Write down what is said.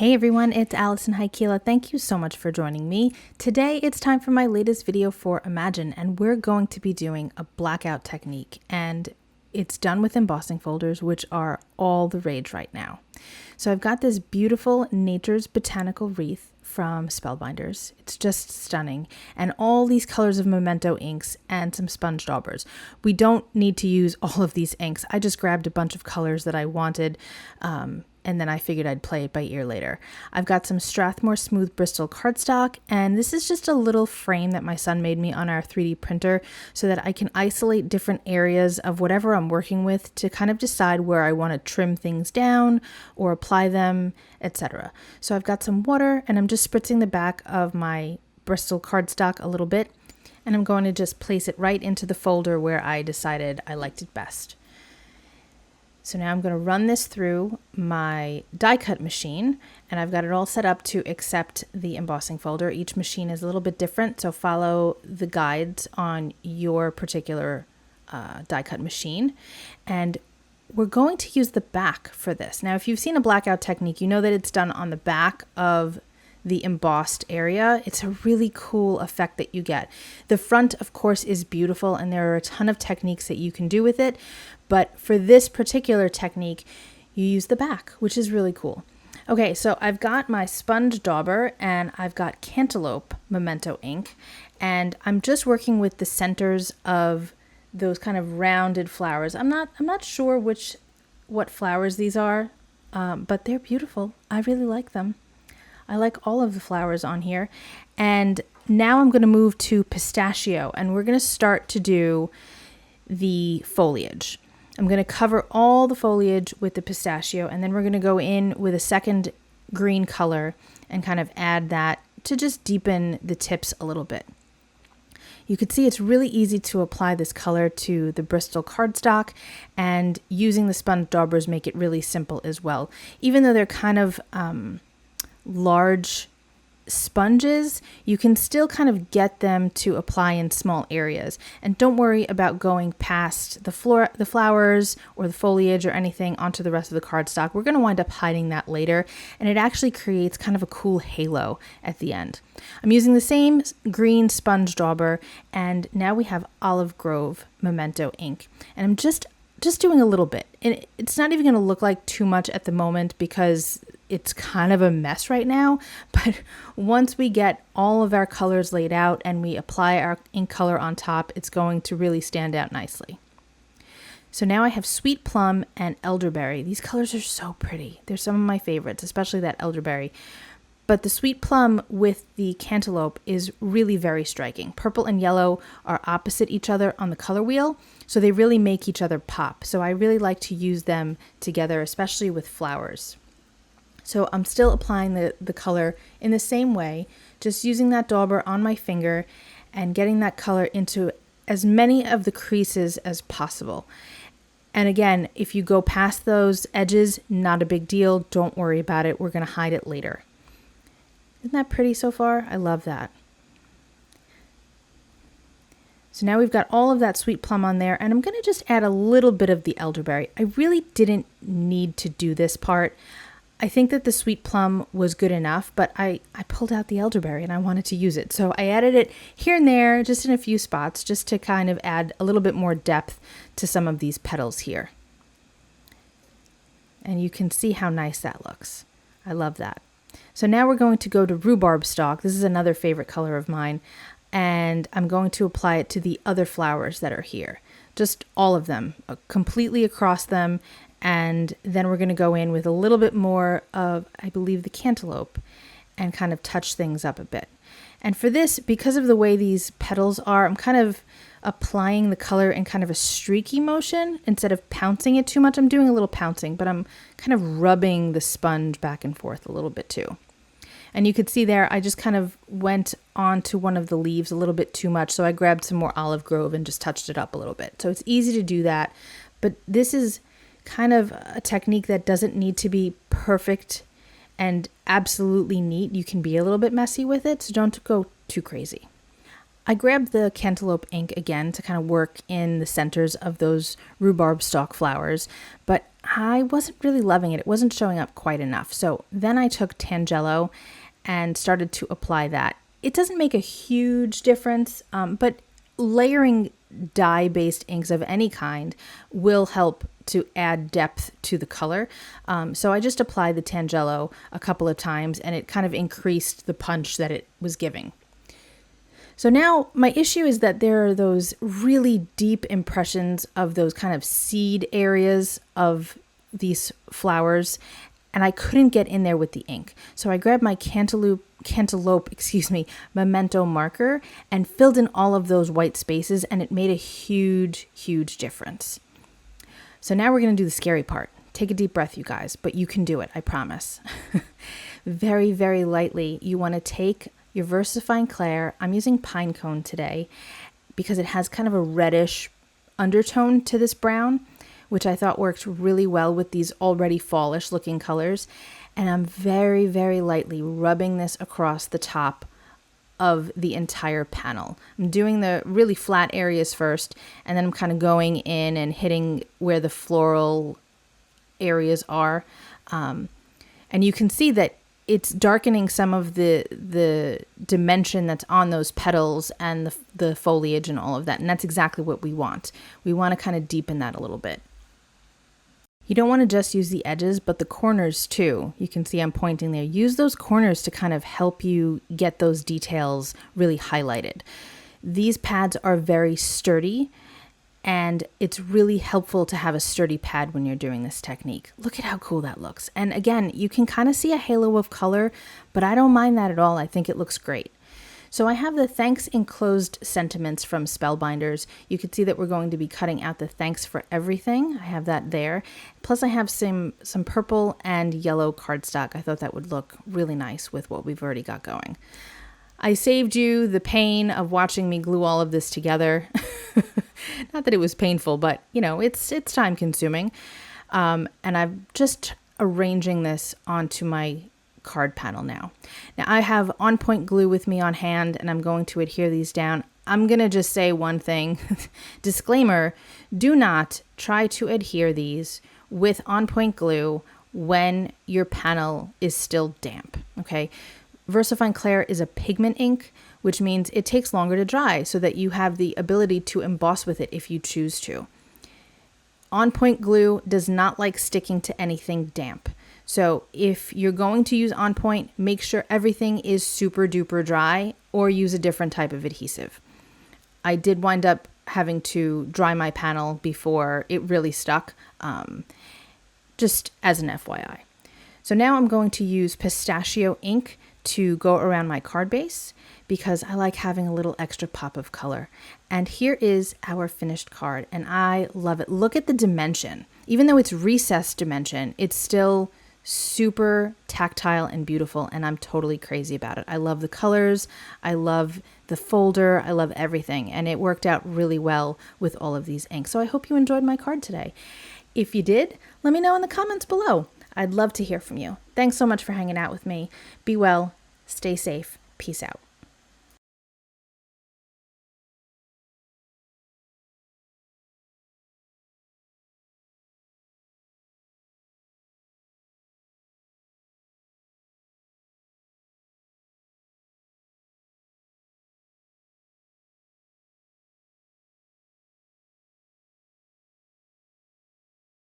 Hey everyone, it's Alison Heikkila. Thank you so much for joining me. Today it's time for my latest video for Imagine, and we're going to be doing a blackout technique, and it's done with embossing folders, which are all the rage right now. So I've got this beautiful Nature's Botanical Wreath from Spellbinders. It's just stunning, and all these colors of Memento inks and some sponge daubers. We don't need to use all of these inks. I just grabbed a bunch of colors that I wanted, and then I figured I'd play it by ear later. I've got some Strathmore Smooth Bristol cardstock, and this is just a little frame that my son made me on our 3D printer so that I can isolate different areas of whatever I'm working with to kind of decide where I want to trim things down or apply them, etc. So I've got some water, and I'm just spritzing the back of my Bristol cardstock a little bit, and I'm going to just place it right into the folder where I decided I liked it best. So now I'm going to run this through my die cut machine, and I've got it all set up to accept the embossing folder. Each machine is a little bit different, so follow the guides on your particular die cut machine. And we're going to use the back for this. Now, if you've seen a blackout technique, you know that it's done on the back of the embossed area. It's a really cool effect that you get. The front, of course, is beautiful, and there are a ton of techniques that you can do with it. But for this particular technique, you use the back, which is really cool. Okay, so I've got my sponge dauber, and I've got Cantaloupe Memento ink, and I'm just working with the centers of those kind of rounded flowers. I'm not sure what flowers these are, but they're beautiful. I really like them. I like all of the flowers on here. And now I'm going to move to Pistachio, and we're going to start to do the foliage. I'm going to cover all the foliage with the Pistachio, and then we're going to go in with a second green color and kind of add that to just deepen the tips a little bit. You can see it's really easy to apply this color to the Bristol cardstock, and using the sponge daubers make it really simple as well. Even though they're kind of large sponges, you can still kind of get them to apply in small areas. And don't worry about going past the flowers or the foliage or anything onto the rest of the cardstock. We're going to wind up hiding that later, and it actually creates kind of a cool halo at the end. I'm using the same green sponge dauber, and now we have Olive Grove Memento ink, and I'm just doing a little bit. And it's not even going to look like too much at the moment because it's kind of a mess right now, but once we get all of our colors laid out and we apply our ink color on top, it's going to really stand out nicely. So now I have Sweet Plum and Elderberry. These colors are so pretty. They're some of my favorites, especially that Elderberry. But the Sweet Plum with the Cantaloupe is really very striking. Purple and yellow are opposite each other on the color wheel, so they really make each other pop. So I really like to use them together, especially with flowers. So I'm still applying the color in the same way, just using that dauber on my finger and getting that color into as many of the creases as possible. And again, if you go past those edges, not a big deal. Don't worry about it. We're going to hide it later. Isn't that pretty so far? I love that. So now we've got all of that Sweet Plum on there, and I'm going to just add a little bit of the Elderberry. I really didn't need to do this part. I think that the Sweet Plum was good enough, but I pulled out the Elderberry and I wanted to use it. So I added it here and there, just in a few spots, just to kind of add a little bit more depth to some of these petals here. And you can see how nice that looks. I love that. So now we're going to go to Rhubarb Stalk. This is another favorite color of mine. And I'm going to apply it to the other flowers that are here. Just all of them, completely across them. And then we're going to go in with a little bit more of, I believe, the Cantaloupe and kind of touch things up a bit. And for this, because of the way these petals are, I'm kind of applying the color in kind of a streaky motion instead of pouncing it too much. I'm doing a little pouncing, but I'm kind of rubbing the sponge back and forth a little bit too. And you could see there, I just kind of went onto one of the leaves a little bit too much. So I grabbed some more Olive Grove and just touched it up a little bit. So it's easy to do that. But this is kind of a technique that doesn't need to be perfect and absolutely neat. You can be a little bit messy with it, so don't go too crazy. I grabbed the Cantaloupe ink again to kind of work in the centers of those rhubarb stalk flowers, but I wasn't really loving it. It wasn't showing up quite enough. So then I took Tangelo and started to apply that. It doesn't make a huge difference, but layering dye-based inks of any kind will help to add depth to the color. So I just applied the Tangelo a couple of times and it kind of increased the punch that it was giving. So now my issue is that there are those really deep impressions of those kind of seed areas of these flowers, and I couldn't get in there with the ink. So I grabbed my Cantaloupe, Memento marker and filled in all of those white spaces, and it made a huge, huge difference. So now we're going to do the scary part. Take a deep breath, you guys, but you can do it, I promise. Very, very lightly, you want to take your VersaFine Clair. I'm using Pinecone today because it has kind of a reddish undertone to this brown, which I thought worked really well with these already fallish looking colors. And I'm very, very lightly rubbing this across the top of the entire panel. I'm doing the really flat areas first, and then I'm kind of going in and hitting where the floral areas are. And you can see that it's darkening some of the dimension that's on those petals and the foliage and all of that. And that's exactly what we want. We want to kind of deepen that a little bit. You don't want to just use the edges, but the corners too. You can see I'm pointing there. Use those corners to kind of help you get those details really highlighted. These pads are very sturdy, and it's really helpful to have a sturdy pad when you're doing this technique. Look at how cool that looks. And again, you can kind of see a halo of color, but I don't mind that at all. I think it looks great. So I have the thanks enclosed sentiments from Spellbinders. You can see that we're going to be cutting out the thanks for everything. I have that there. Plus I have some purple and yellow cardstock. I thought that would look really nice with what we've already got going. I saved you the pain of watching me glue all of this together. Not that it was painful, but you know, it's time consuming. And I'm just arranging this onto my card panel now. Now I have on point glue with me on hand, and I'm going to adhere these down. I'm going to just say one thing. Disclaimer, do not try to adhere these with on point glue when your panel is still damp, okay? VersaFine Clair is a pigment ink, which means it takes longer to dry so that you have the ability to emboss with it if you choose to. On point glue does not like sticking to anything damp. So if you're going to use on point, make sure everything is super duper dry, or use a different type of adhesive. I did wind up having to dry my panel before it really stuck, just as an FYI. So now I'm going to use Pistachio ink to go around my card base because I like having a little extra pop of color. And here is our finished card, and I love it. Look at the dimension. Even though it's recessed dimension, it's still super tactile and beautiful, and I'm totally crazy about it. I love the colors, I love the folder, I love everything, and it worked out really well with all of these inks. So I hope you enjoyed my card today. If you did, let me know in the comments below. I'd love to hear from you. Thanks so much for hanging out with me. Be well, stay safe, peace out.